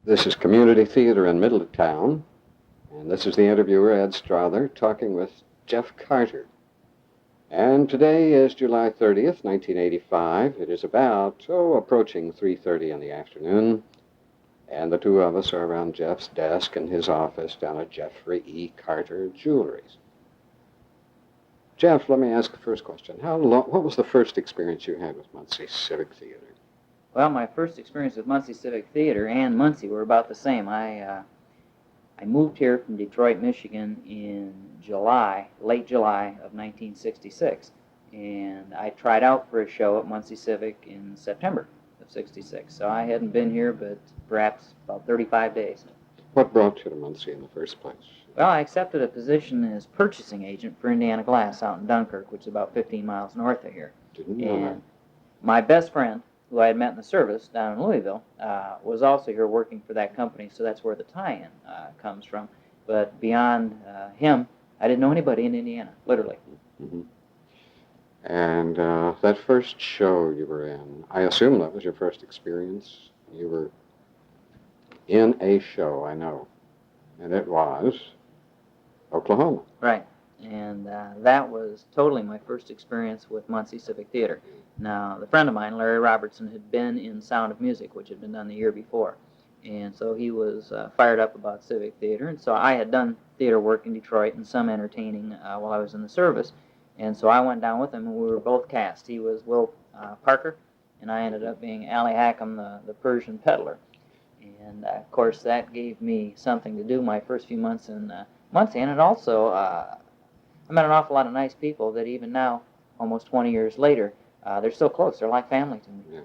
This is Community Theater in Middletown, and this is the interviewer, Ed Strother, talking with Jeff Carter. And today is July 30th, 1985. It is about, approaching 3:30 in the afternoon, and the two of us are around Jeff's desk in his office down at Jeffrey E. Carter Jewelries. Jeff, let me ask the first question. What was the first experience you had with Muncie Civic Theater? Well, my first experience with Muncie Civic Theatre and Muncie were about the same. I moved here from Detroit, Michigan in late July of 1966, and I tried out for a show at Muncie Civic in September of '66. So I hadn't been here but perhaps about 35 days. What brought you to Muncie in the first place? Well, I accepted a position as purchasing agent for Indiana Glass out in Dunkirk, which is about 15 miles north of here. Didn't know that. And my best friend, who I had met in the service down in Louisville, was also here working for that company, so that's where the tie-in comes from. But beyond him, I didn't know anybody in Indiana, literally. Mm-hmm. And that first show you were in, I assume that was your first experience. You were in a show, I know, and it was Oklahoma. Right, and that was totally my first experience with Muncie Civic Theatre. Now, the friend of mine, Larry Robertson, had been in Sound of Music, which had been done the year before. And so he was fired up about Civic Theatre. And so I had done theater work in Detroit and some entertaining while I was in the service. And so I went down with him, and we were both cast. He was Will Parker, and I ended up being Allie Hackham, the Persian peddler. And, of course, that gave me something to do my first few months in Muncie. And it also, I met an awful lot of nice people that even now, almost 20 years later, they're still close. They're like family to me. Yeah.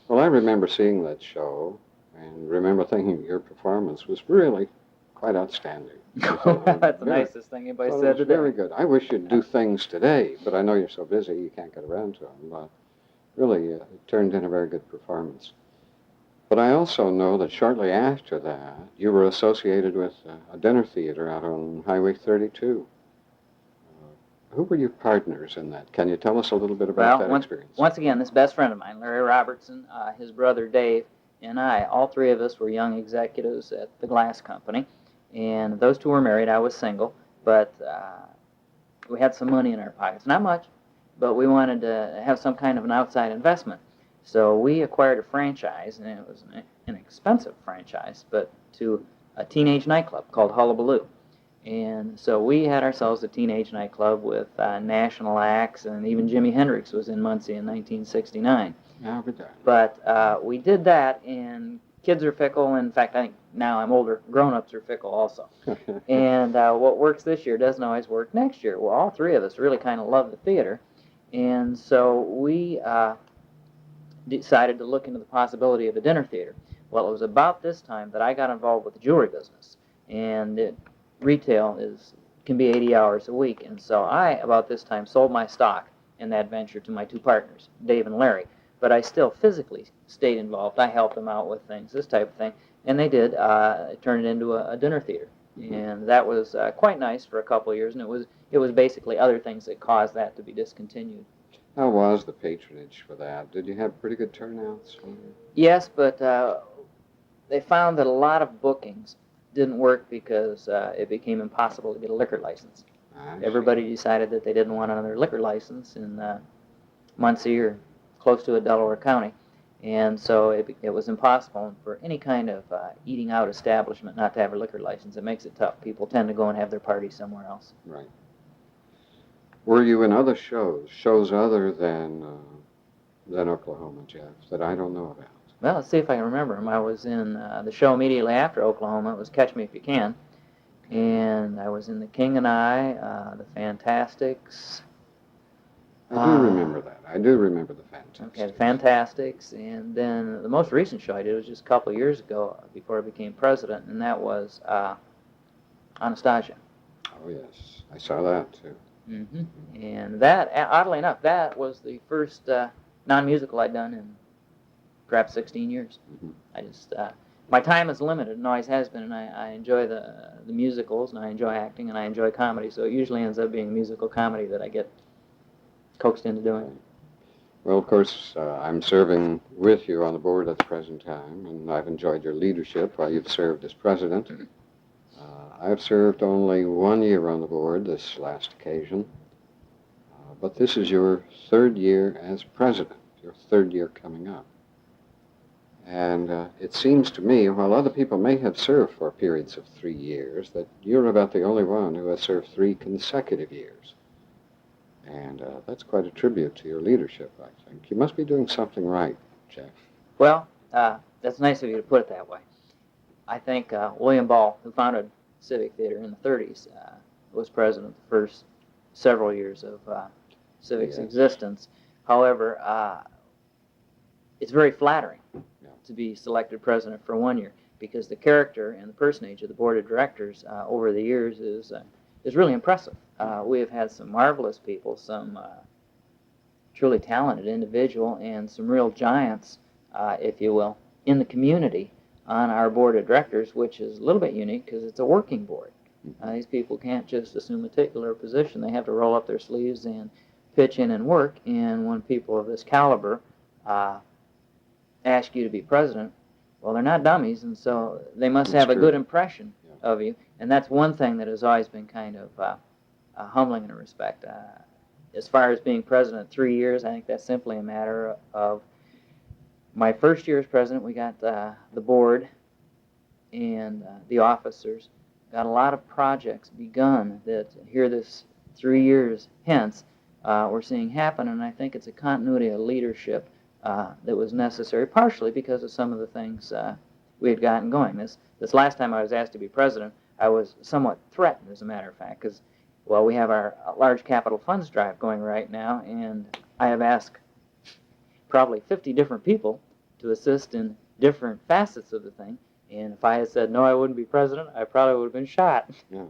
Well, I remember seeing that show and remember thinking your performance was really quite outstanding. That's the nicest thing anybody said today. Very good. I wish you'd do things today, but I know you're so busy you can't get around to them. But really, it turned in a very good performance. But I also know that shortly after that, you were associated with a dinner theater out on Highway 32. Who were your partners in that? Can you tell us a little bit about that experience? Once again, this best friend of mine, Larry Robertson, his brother Dave, and I, all three of us were young executives at the glass company. And those two were married. I was single. But we had some money in our pockets. Not much, but we wanted to have some kind of an outside investment. So we acquired a franchise, and it was an expensive franchise, but to a teenage nightclub called Hullabaloo. And so we had ourselves a teenage nightclub with national acts, and even Jimi Hendrix was in Muncie in 1969. But we did that, and kids are fickle. In fact, I think now I'm older. Grown-ups are fickle also. And what works this year doesn't always work next year. Well, all three of us really kind of love the theater. And so we decided to look into the possibility of a dinner theater. Well, it was about this time that I got involved with the jewelry business. And retail can be 80 hours a week, and so I, about this time, sold my stock in that venture to my two partners, Dave and Larry, but I still physically stayed involved. I helped them out with things, this type of thing, and they did turn it into a dinner theater, and that was quite nice for a couple of years, and it was basically other things that caused that to be discontinued. How was the patronage for that? Did you have pretty good turnouts? Yes, but they found that a lot of bookings didn't work because it became impossible to get a liquor license. Everybody decided that they didn't want another liquor license in Muncie or close to a Delaware County, and so it was impossible for any kind of eating out establishment not to have a liquor license. It makes it tough. People tend to go and have their parties somewhere else. Right. Were you in other shows other than Oklahoma, Jeff, that I don't know about? Well, let's see if I can remember them. I was in the show immediately after Oklahoma. It was Catch Me If You Can. And I was in The King and I, The Fantastics. I do remember that. I do remember The Fantastics. Okay, The Fantastics. And then the most recent show I did was just a couple of years ago before I became president, and that was Anastasia. Oh, yes. I saw that, too. Mm-hmm. And that, oddly enough, that was the first non-musical I'd done in perhaps 16 years. Mm-hmm. I just, my time is limited, and always has been, and I enjoy the musicals, and I enjoy acting, and I enjoy comedy, so it usually ends up being musical comedy that I get coaxed into doing. Well, of course, I'm serving with you on the board at the present time, and I've enjoyed your leadership while you've served as president. I've served only 1 year on the board this last occasion, but this is your 3rd year as president, your 3rd year coming up. And it seems to me, while other people may have served for periods of 3 years, that you're about the only one who has served 3 consecutive years. And that's quite a tribute to your leadership, I think. You must be doing something right, Jeff. Well, that's nice of you to put it that way. I think William Ball, who founded Civic Theater in the 30s, was president the first several years of Civic's existence. However, it's very flattering to be selected president for 1 year, because the character and the personage of the board of directors over the years is really impressive. We have had some marvelous people, some truly talented individual, and some real giants, if you will, in the community on our board of directors, which is a little bit unique because it's a working board. These people can't just assume a particular position. They have to roll up their sleeves and pitch in and work, and when people of this caliber ask you to be president, well, they're not dummies, and so they must have a good impression of you, and that's one thing that has always been kind of humbling in a respect. As far as being president 3 years, I think that's simply a matter of my first year as president. We got the board and the officers got a lot of projects begun that here this 3 years hence we're seeing happen, and I think it's a continuity of leadership that was necessary, partially because of some of the things we had gotten going. This last time I was asked to be president, I was somewhat threatened, as a matter of fact, because, well, we have our large capital funds drive going right now, and I have asked probably 50 different people to assist in different facets of the thing, and if I had said no, I wouldn't be president, I probably would have been shot. Yeah.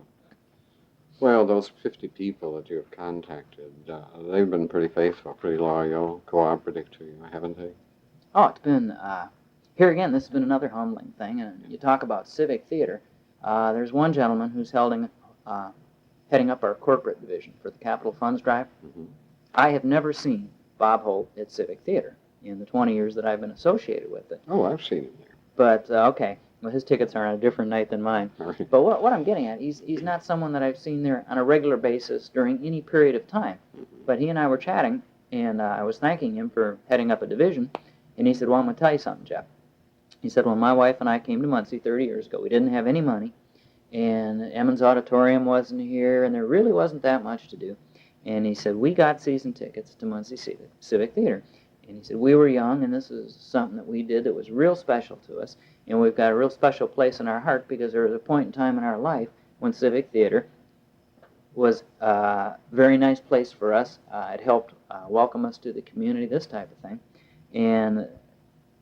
Well, those 50 people that you have contacted, they've been pretty faithful, pretty loyal, cooperative to you, haven't they? Oh, it's been, here again, this has been another humbling thing, and you talk about Civic Theater. There's one gentleman who's heading up our corporate division for the Capital Funds Drive. Mm-hmm. I have never seen Bob Holt at Civic Theater in the 20 years that I've been associated with it. Oh, I've seen him there. But, okay, well, his tickets are on a different night than mine. Right. But what I'm getting at, he's not someone that I've seen there on a regular basis during any period of time. Mm-hmm. But he and I were chatting, and I was thanking him for heading up a division, and he said, well, I'm going to tell you something, Jeff. He said, when my wife and I came to Muncie 30 years ago, we didn't have any money, and Emmons Auditorium wasn't here, and there really wasn't that much to do. And he said, we got season tickets to Muncie Civic Theater. And he said, we were young, and this is something that we did that was real special to us, and we've got a real special place in our heart because there was a point in time in our life when Civic Theater was a very nice place for us. It helped welcome us to the community, this type of thing. And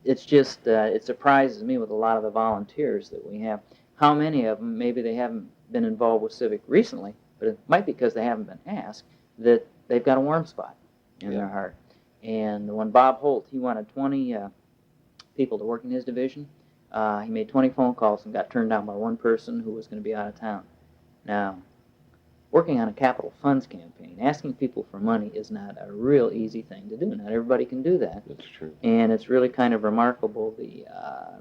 it's just, it surprises me with a lot of the volunteers that we have. How many of them, maybe they haven't been involved with Civic recently, but it might be because they haven't been asked, that they've got a warm spot in their heart. And when Bob Holt, he wanted 20 people to work in his division, he made 20 phone calls and got turned down by one person who was going to be out of town. Now, working on a capital funds campaign, asking people for money is not a real easy thing to do. Not everybody can do that. That's true. And it's really kind of remarkable, the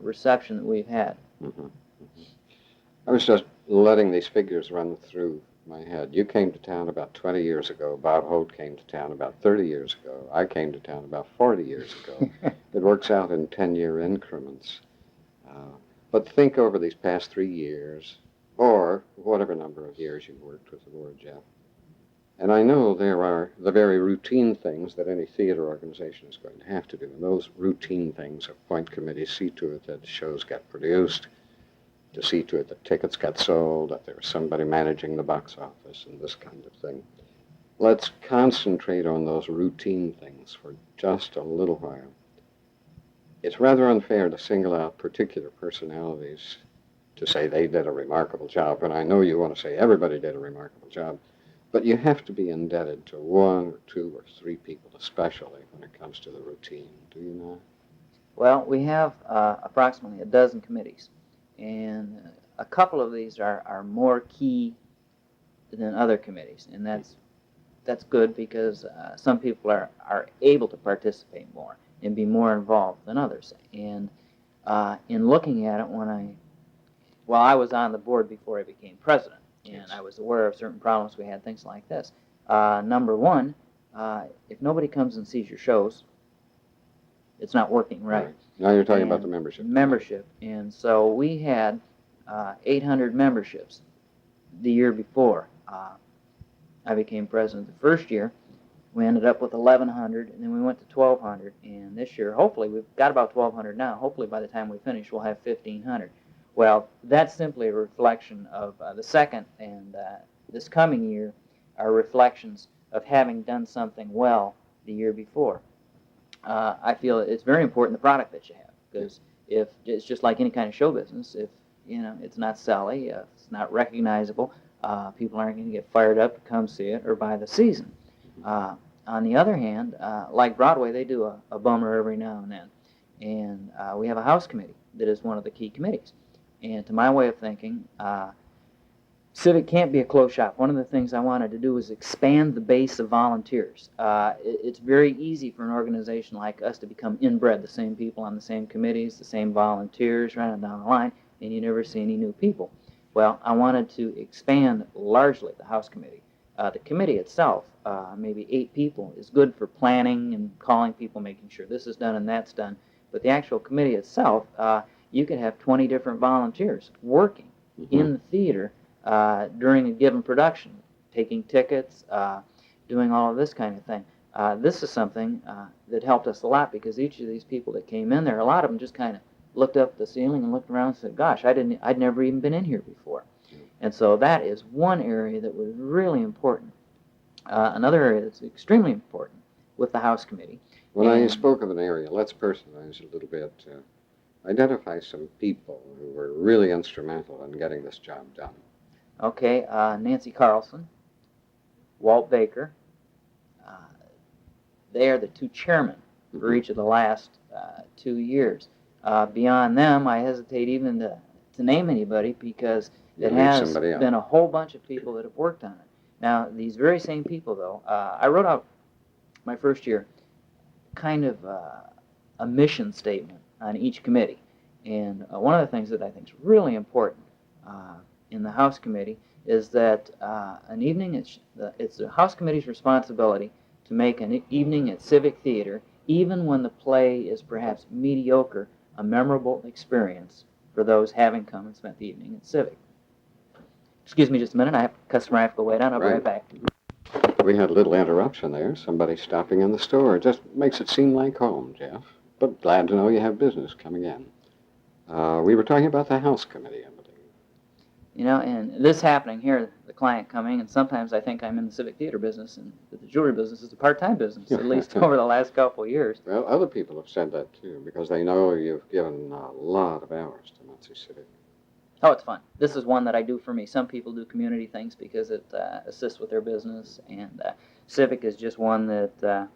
reception that we've had. Mm-hmm. Mm-hmm. I was just letting these figures run through my head. You came to town about 20 years ago. Bob Holt came to town about 30 years ago. I came to town about 40 years ago. It works out in 10-year increments. But think over these past 3 years, or whatever number of years you've worked with the board, Jeff. And I know there are the very routine things that any theater organization is going to have to do. And those routine things appoint committees, see to it that shows get produced, to see to it that tickets get sold, that there's somebody managing the box office, and this kind of thing. Let's concentrate on those routine things for just a little while. It's rather unfair to single out particular personalities to say they did a remarkable job, and I know you want to say everybody did a remarkable job, but you have to be indebted to 1 or 2 or 3 people especially when it comes to the routine, do you not? Well, we have approximately a dozen committees, and a couple of these are more key than other committees, and that's that's good because some people are able to participate more and be more involved than others. And in looking at it, I was on the board before I became president, and Yes. I was aware of certain problems we had, things like this. Number one, if nobody comes and sees your shows, it's not working right. Now you're talking about And the membership. Membership. And so we had 800 memberships the year before I became president. The first year, we ended up with 1,100, and then we went to 1,200. And this year, hopefully, we've got about 1,200 now. Hopefully, by the time we finish, we'll have 1,500. Well, that's simply a reflection of the second and this coming year are reflections of having done something well the year before. I feel it's very important the product that you have, because if it's just like any kind of show business, if it's not selling, it's not recognizable, people aren't going to get fired up to come see it or buy the season. On the other hand, like Broadway, they do a bummer every now and then, and we have a house committee that is one of the key committees. And to my way of thinking, Civic can't be a closed shop. One of the things I wanted to do was expand the base of volunteers. It's very easy for an organization like us to become inbred, the same people on the same committees, the same volunteers running down the line, and you never see any new people. Well, I wanted to expand largely the House Committee. The committee itself, maybe 8 people, is good for planning and calling people, making sure this is done and that's done. But the actual committee itself, you could have 20 different volunteers working in the theater during a given production, taking tickets, doing all of this kind of thing. This is something that helped us a lot, because each of these people that came in there, a lot of them just kind of looked up at the ceiling and looked around and said, gosh, I'd never even been in here before. And so that is one area that was really important. Another area that's extremely important with the House Committee. When I spoke of an area, let's personalize a little bit. Identify some people who were really instrumental in getting this job done. Okay, Nancy Carlson, Walt Baker. They are the 2 chairmen for each of the last 2 years. Beyond them, I hesitate even to name anybody, because it has been a whole bunch of people that have worked on it. Now, these very same people, though, I wrote out my first year kind of a mission statement on each committee. And one of the things that I think is really important in the House Committee is that an evening, it's the House Committee's responsibility to make an evening at Civic Theater, even when the play is perhaps mediocre, a memorable experience for those having come and spent the evening at Civic. Excuse me just a minute, I have a customer I have to go wait on. I'll be right back. We had a little interruption there. Somebody stopping in the store. It just makes it seem like home, Jeff. But glad to know you have business coming in. We were talking about the House Committee, I believe. And this happening here, the client coming, and sometimes I think I'm in the Civic Theater business, and the jewelry business is a part-time business, at least over the last couple of years. Well, other people have said that, too, because they know you've given a lot of hours to Muncie Civic. Oh, it's fun. This is one that I do for me. Some people do community things because it assists with their business, and Civic is just one that,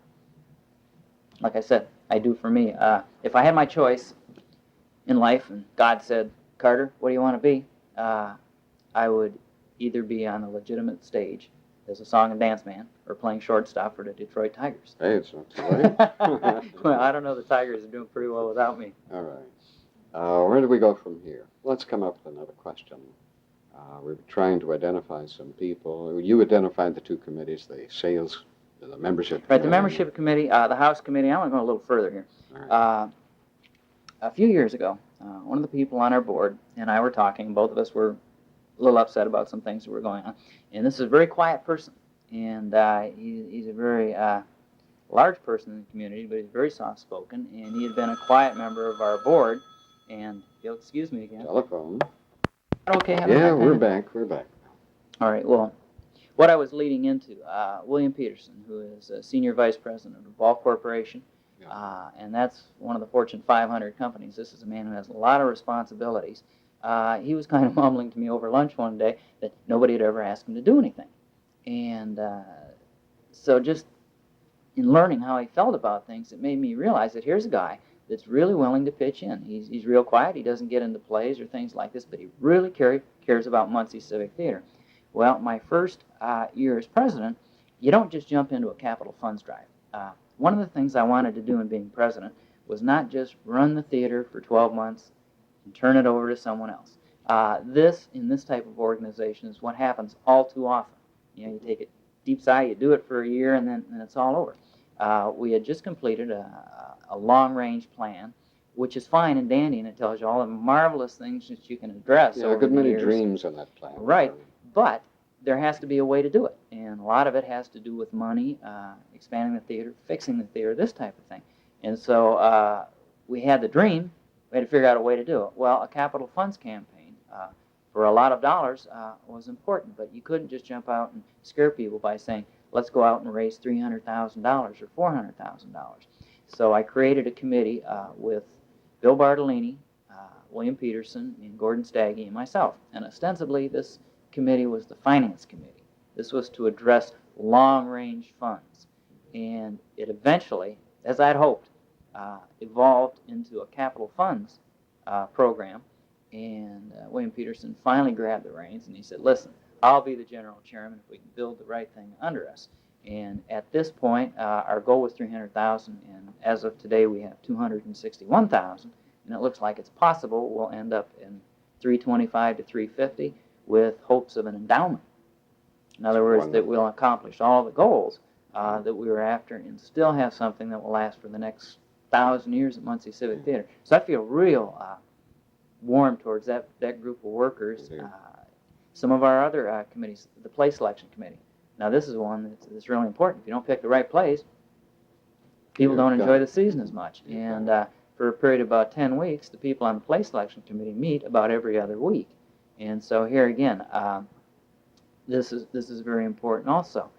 like I said, I do for me. If I had my choice in life, and God said, Carter, what do you want to be? I would either be on a legitimate stage as a song and dance man, or playing shortstop for the Detroit Tigers. Hey, it's not too late. Well, I don't know. The Tigers are doing pretty well without me. All right. Where do we go from here? Let's come up with another question. We're trying to identify some people. You identified the 2 committees, the sales, the membership committee. Right, the membership committee, the House Committee. I want to go a little further here. Right. A few years ago, one of the people on our board and I were talking. Both of us were a little upset about some things that were going on. And this is a very quiet person. And he's a very large person in the community, but he's very soft-spoken. And he had been a quiet member of our board. And you'll excuse me again. Telephone. Okay. Yeah, we're back. All right. Well, what I was leading into, William Peterson, who is a senior vice president of the Ball Corporation, and that's one of the Fortune 500 companies. This is a man who has a lot of responsibilities. He was kind of mumbling to me over lunch one day that nobody had ever asked him to do anything. And so just in learning how he felt about things, it made me realize that here's a guy that's really willing to pitch in. He's real quiet. He doesn't get into plays or things like this, but he really cares about Muncie Civic Theater. Well, my first year as president, you don't just jump into a capital funds drive. One of the things I wanted to do in being president was not just run the theater for 12 months and turn it over to someone else. In this type of organization is what happens all too often. You take a deep sigh, you do it for a year, and then it's all over. We had just completed a long-range plan, which is fine and dandy, and it tells you all the marvelous things that you can address. Yeah, a good many dreams in that plan. Right, but there has to be a way to do it, and a lot of it has to do with money, expanding the theater, fixing the theater, this type of thing. And so we had the dream. We had to figure out a way to do it. Well, a capital funds campaign for a lot of dollars was important, but you couldn't just jump out and scare people by saying, let's go out and raise $300,000 or $400,000. So I created a committee with Bill Bartolini, William Peterson, and Gordon Staggy, and myself. And ostensibly, this committee was the finance committee. This was to address long-range funds. And it eventually, as I'd hoped, evolved into a capital funds program. And William Peterson finally grabbed the reins, and he said, listen, I'll be the general chairman if we can build the right thing under us. And at this point, our goal was $300,000, and as of today, we have $261,000, and it looks like it's possible we'll end up in $325 to $350 with hopes of an endowment. In other words, that we'll accomplish all the goals that we were after and still have something that will last for the next 1,000 years at Muncie Civic Theatre. So I feel real warm towards that group of workers. Some of our other committees, the play selection committee. Now this is one that's really important. If you don't pick the right plays, people don't enjoy the season as much. And for a period of about 10 weeks, the people on the play selection committee meet about every other week. And so here again, this is very important also.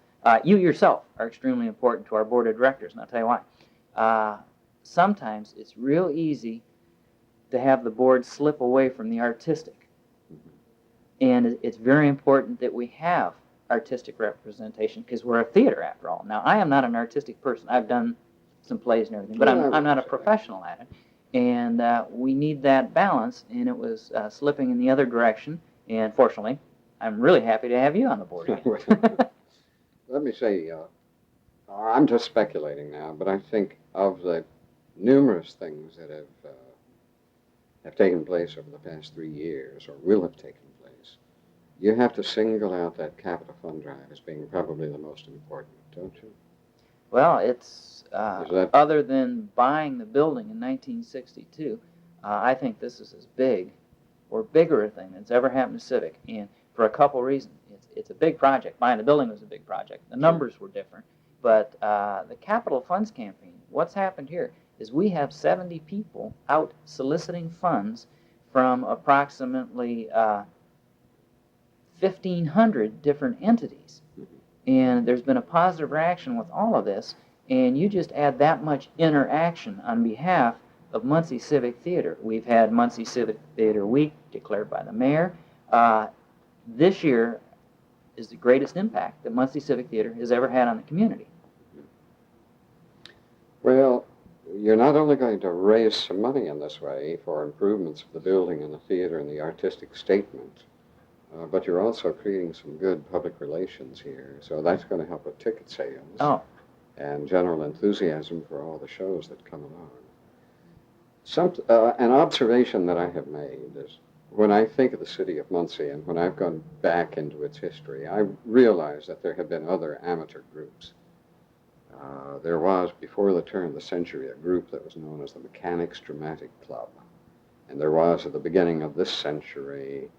You yourself are extremely important to our board of directors, and I'll tell you why. Sometimes it's real easy to have the board slip away from the artistic. And it's very important that we have artistic representation because we're a theater after all. Now, I am not an artistic person. I've done some plays and everything, but I'm not a professional at it. And we need that balance, and it was slipping in the other direction. And fortunately, I'm really happy to have you on the board again. Let me say, I'm just speculating now, but I think of the numerous things that have taken place over the past 3 years, or will have taken place, you have to single out that capital fund drive as being probably the most important, don't you? Well, it's other than buying the building in 1962, I think this is as big or bigger a thing that's ever happened to Civic, and for a couple reasons. It's a big project. Buying the building was a big project. The numbers were different, but the capital funds campaign, what's happened here is we have 70 people out soliciting funds from approximately 1,500 different entities. And there's been a positive reaction with all of this, and you just add that much interaction on behalf of Muncie Civic Theatre. We've had Muncie Civic Theatre Week declared by the mayor. This year is the greatest impact that Muncie Civic Theatre has ever had on the community. Well, you're not only going to raise some money in this way for improvements of the building and the theater and the artistic statement, but you're also creating some good public relations here. So that's going to help with ticket sales and general enthusiasm for all the shows that come along. An observation that I have made is when I think of the city of Muncie and when I've gone back into its history, I realize that there have been other amateur groups. There was, before the turn of the century, a group that was known as the Mechanics Dramatic Club. And there was, at the beginning of this century,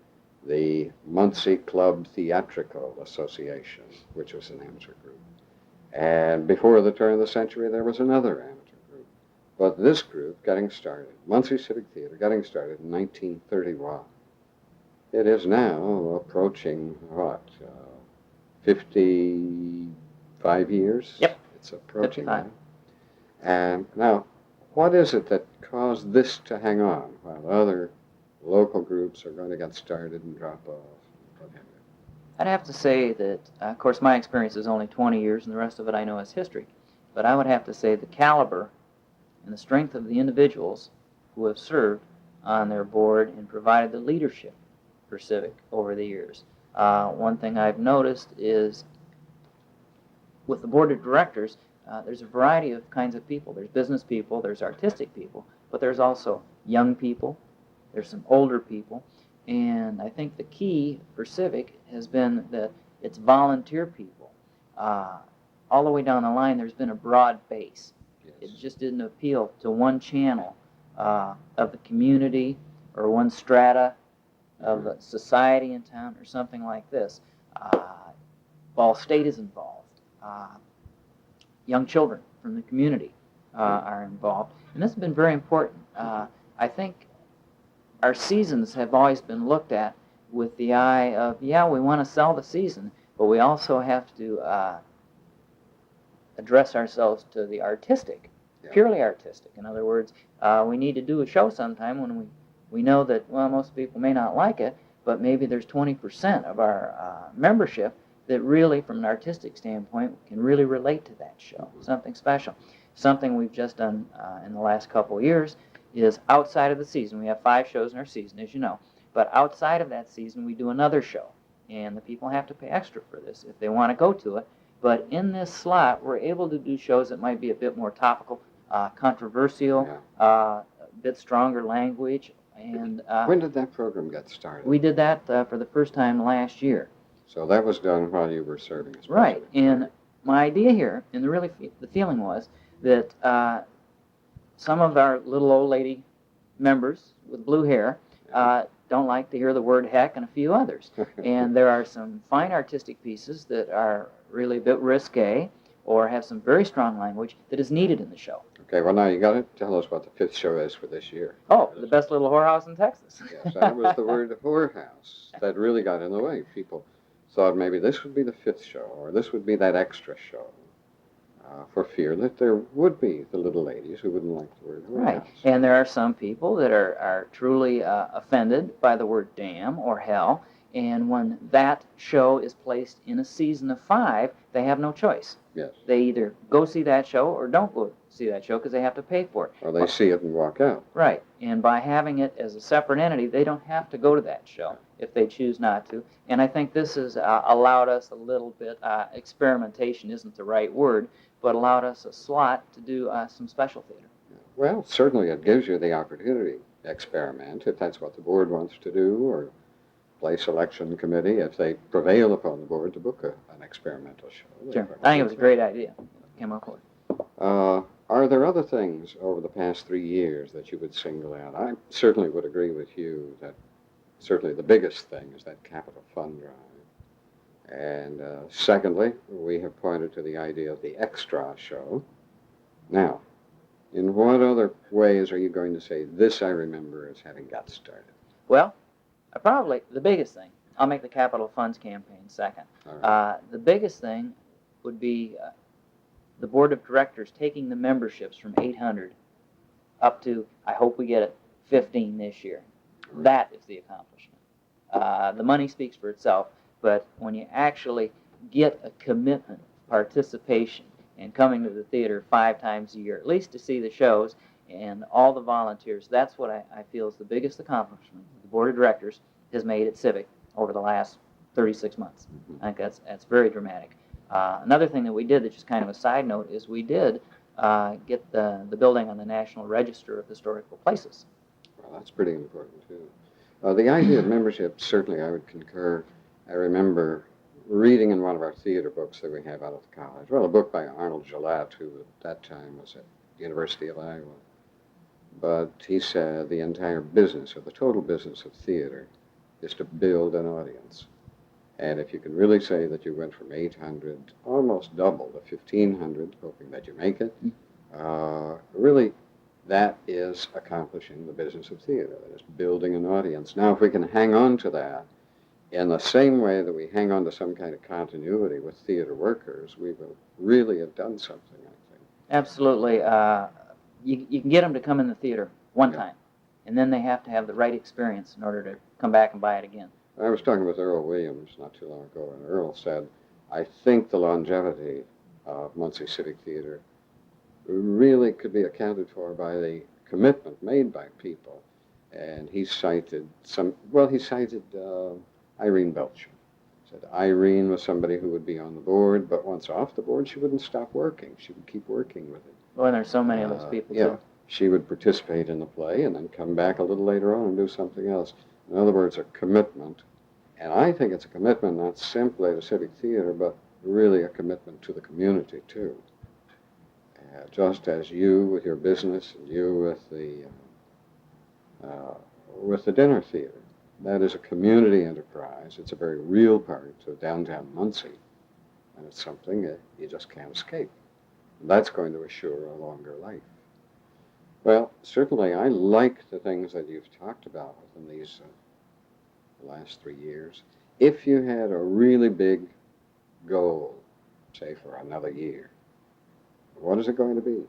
the Muncie Club Theatrical Association, which was an amateur group. And before the turn of the century, there was another amateur group. But this group, getting started, Muncie Civic Theatre, getting started in 1931, it is now approaching, 55 years? Yep. It's approaching that. And now, what is it that caused this to hang on while other local groups are going to get started and drop off? I'd have to say that, of course, my experience is only 20 years, and the rest of it I know is history. But I would have to say the caliber and the strength of the individuals who have served on their board and provided the leadership for Civic over the years. One thing I've noticed is with the board of directors, there's a variety of kinds of people. There's business people, there's artistic people, but there's also young people, there's some older people, and I think the key for Civic has been that it's volunteer people. All the way down the line, there's been a broad base. Yes. It just didn't appeal to one channel of the community or one strata of the society in town or something like this. Ball State is involved. Young children from the community are involved. And this has been very important. I think our seasons have always been looked at with the eye of, yeah, we want to sell the season, but we also have to address ourselves to the artistic, purely artistic. In other words, we need to do a show sometime when we know that, well, most people may not like it, but maybe there's 20% of our membership that really, from an artistic standpoint, can really relate to that show, something special. Something we've just done in the last couple of years is outside of the season. We have 5 shows in our season, as you know, but outside of that season, we do another show, and the people have to pay extra for this if they want to go to it. But in this slot, we're able to do shows that might be a bit more topical, controversial, a bit stronger language. And when did that program get started? We did that for the first time last year. So that was done while you were serving as Right, president. and my idea here, and the feeling was that some of our little old lady members with blue hair don't like to hear the word heck, and a few others. And there are some fine artistic pieces that are really a bit risque or have some very strong language that is needed in the show. Okay, well, now you got to tell us what the 5th show is for this year. Oh, the best little whorehouse in Texas. Yes, that was the word whorehouse that really got in the way. People thought maybe this would be the 5th show, or this would be that extra show, for fear that there would be the little ladies who wouldn't like the word whorehouse. Right, and there are some people that are truly offended by the word damn or hell, and when that show is placed in a season of 5, they have no choice. Yes. They either go see that show or don't go see that show because they have to pay for it. Or they see it and walk out. Right, and by having it as a separate entity, they don't have to go to that show if they choose not to. And I think this has allowed us a little bit, experimentation isn't the right word, but allowed us a slot to do some special theater. Well, certainly it gives you the opportunity to experiment if that's what the board wants to do, or play selection committee if they prevail upon the board to book an experimental show. Sure, I think it was a great idea. Came up with. Are there other things over the past 3 years that you would single out? I certainly would agree with you that certainly the biggest thing is that capital fund drive. And secondly, we have pointed to the idea of the extra show. Now, in what other ways are you going to say, this I remember as having got started? Well, probably the biggest thing, I'll make the capital funds campaign second. Right. The biggest thing would be the board of directors taking the memberships from 800 up to, I hope we get it, 15 this year. Right. That is the accomplishment. The money speaks for itself, but when you actually get a commitment, participation, and coming to the theater 5 times a year, at least to see the shows, and all the volunteers, that's what I feel is the biggest accomplishment the board of directors has made at Civic over the last 36 months. Mm-hmm. I think that's very dramatic. Another thing that we did, that's just kind of a side note, is we did get the building on the National Register of Historical Places. Well, that's pretty important, too. The idea of membership, certainly I would concur. I remember reading in one of our theater books that we have out of the college, well, a book by Arnold Gillette, who at that time was at the University of Iowa. But he said the entire business, or the total business of theater, is to build an audience. And if you can really say that you went from 800, almost double to 1,500, hoping that you make it, really that is accomplishing the business of theater. That is building an audience. Now, if we can hang on to that in the same way that we hang on to some kind of continuity with theater workers, we will really have done something, I think. Absolutely. You can get them to come in the theater one time, and then they have to have the right experience in order to come back and buy it again. I was talking with Earl Williams not too long ago, and Earl said, I think the longevity of Muncie Civic Theatre really could be accounted for by the commitment made by people. And he cited Irene Belcher Said Irene was somebody who would be on the board, but once off the board, she wouldn't stop working. She would keep working with it. Well, and there's so many of those people, Yeah, too. she would participate in the play and then come back a little later on and do something else. In other words, a commitment. And I think it's a commitment not simply to Civic Theater, but really a commitment to the community, too. Just as you with your business and you with the dinner theater. That is a community enterprise. It's a very real part of downtown Muncie, and it's something that you just can't escape. And that's going to assure a longer life. Well, certainly I like the things that you've talked about within these last 3 years. If you had a really big goal, say for another year, what is it going to be?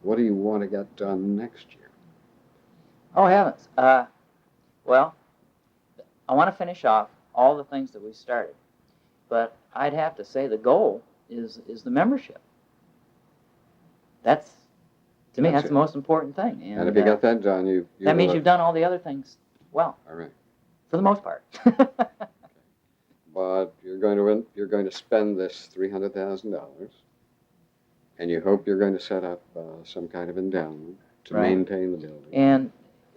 What do you want to get done next year? Oh, heavens. Well, I want to finish off all the things that we started. But I'd have to say the goal is the membership. To me, that's the most important thing. And if you got that done, that means you've done all the other things well. All right. For the most part. But you're going to spend this $300,000, and you hope you're going to set up some kind of endowment to maintain the building. And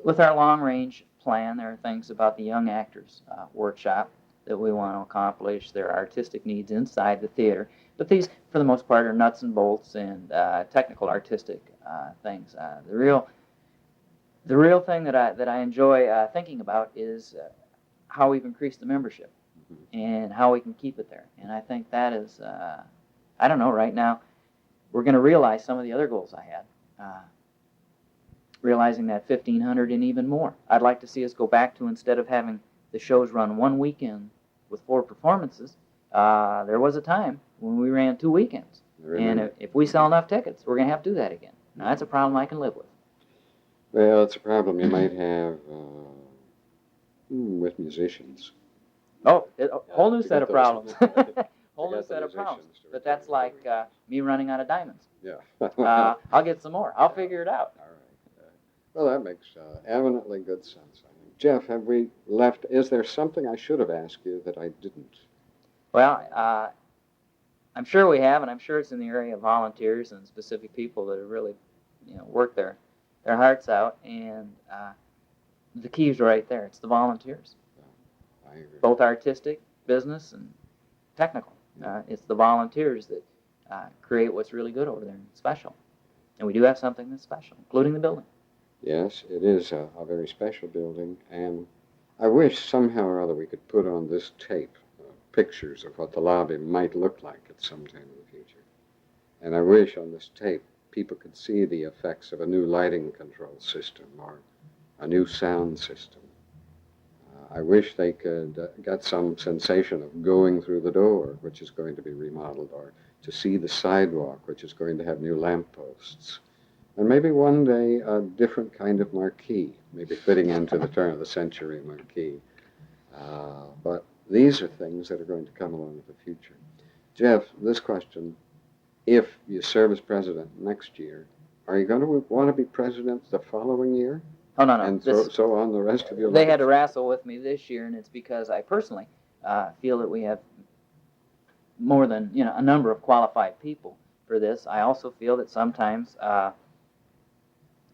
with our long-range plan, there are things about the Young Actors Workshop that we want to accomplish. There are artistic needs inside the theater, but these, for the most part, are nuts and bolts and technical artistic things. The real thing that I enjoy thinking about is how we've increased the membership and how we can keep it there. And I think that is, I don't know, right now, we're going to realize some of the other goals I had. Realizing that 1,500 and even more. I'd like to see us go back to, instead of having the shows run one weekend with 4 performances, there was a time when we ran 2 weekends. And if we sell enough tickets, we're going to have to do that again. Now, that's a problem I can live with. Well, it's a problem you might have with musicians. Oh, a whole new set of problems. Whole new set of problems. But that's like me running out of diamonds. Yeah. I'll get some more. I'll figure it out. All right. Well, that makes eminently good sense, I think. Jeff, have we left? Is there something I should have asked you that I didn't? Well, I'm sure we have, and I'm sure it's in the area of volunteers and specific people that have really, worked their hearts out. And the key's right there. It's the volunteers. I agree. Both artistic, business, and technical. It's the volunteers that create what's really good over there and special. And we do have something that's special, including the building. Yes, it is a very special building, and I wish somehow or other we could put on this tape pictures of what the lobby might look like at some time in the future. And I wish on this tape people could see the effects of a new lighting control system or a new sound system. I wish they could get some sensation of going through the door, which is going to be remodeled, or to see the sidewalk, which is going to have new lampposts. And maybe one day a different kind of marquee, maybe fitting into the turn of the century marquee. But these are things that are going to come along in the future. Jeff, this question, if you serve as president next year, are you going to want to be president the following year? Oh, no. And so on the rest of your life? They had to wrestle with me this year, and it's because I personally feel that we have more than, a number of qualified people for this. I also feel that sometimes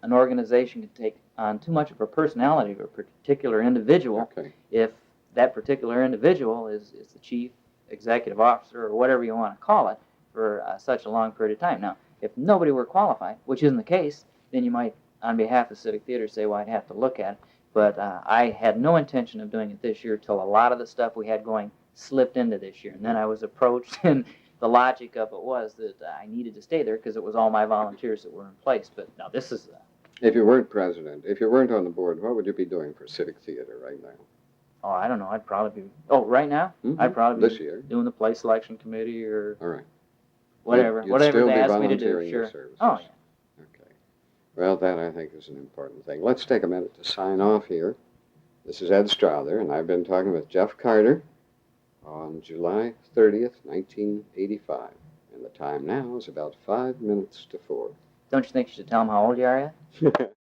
an organization can take on too much of a personality of a particular individual if that particular individual is the chief executive officer or whatever you want to call it for such a long period of time. Now, if nobody were qualified, which isn't the case, then you might, on behalf of Civic Theater, say, well, I'd have to look at it. But I had no intention of doing it this year till a lot of the stuff we had going slipped into this year. And then I was approached, and the logic of it was that I needed to stay there because it was all my volunteers that were in place. But now this is... If you weren't president, if you weren't on the board, what would you be doing for Civic Theater right now? Oh, I don't know. I'd probably be... Oh, right now? I'd probably this year. Doing the play selection committee or... All right. Whatever. You'd whatever still they be ask me to do. volunteering Sure. your services. Oh, yeah. Okay. Well, that, I think, is an important thing. Let's take a minute to sign off here. This is Ed Strother, and I've been talking with Jeff Carter on July 30th, 1985. And the time now is about 5 minutes to 4. Don't you think you should tell them how old you are yet?